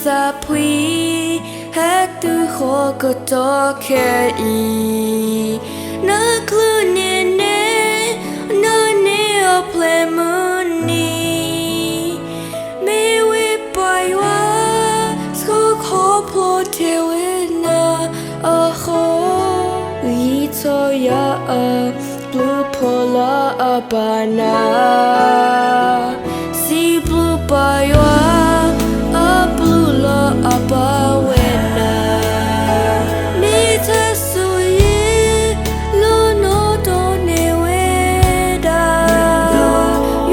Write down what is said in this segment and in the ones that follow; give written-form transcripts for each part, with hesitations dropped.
sa pui hát tu khó có to khe y na klu ne ne na ne o ple muni me we pai wa sko kho plo te we na a kho yi to ya a blue pola a bana si blue pai wa a blue la a ba we na me ta su ye lo no do ne we da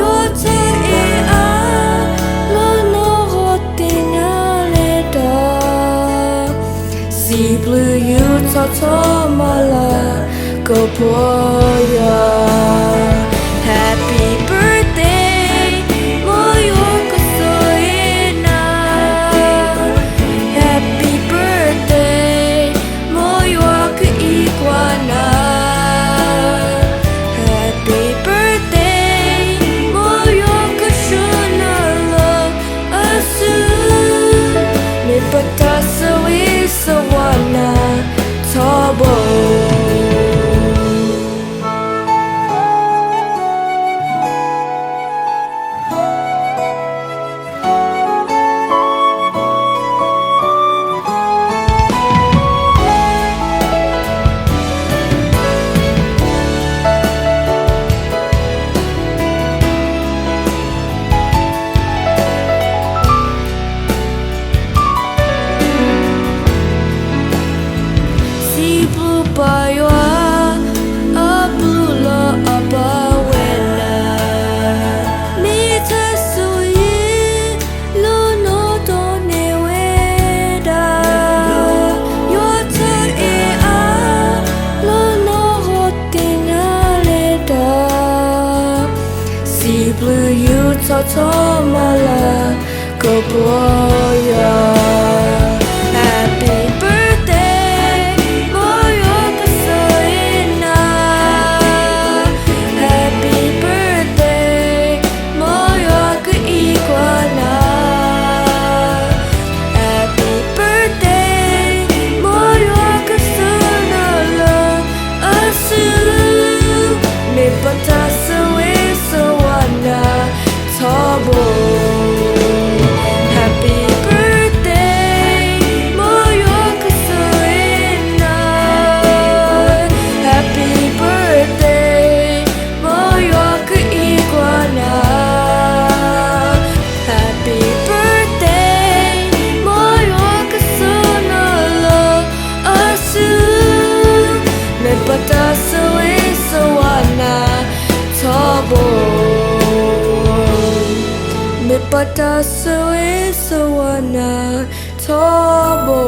yo te e a lo no ho te na le da si blue you ta to mala go boya happy birthday moyo ko soina happy birthday moyo ko iguana happy birthday moyo ko shunalo asu me patasa we sawana tobo blue you to mala go boya happy birthday moyo ko soina happy birthday moyo ko iguana happy birthday moyo ko sunalo asu me patasa we sawana tobo happy birthday moyo ko soina happy birthday moyo ko iguana happy birthday moyo ko sunalo asu me patasa we sawana tobo me patasa we sawana tobo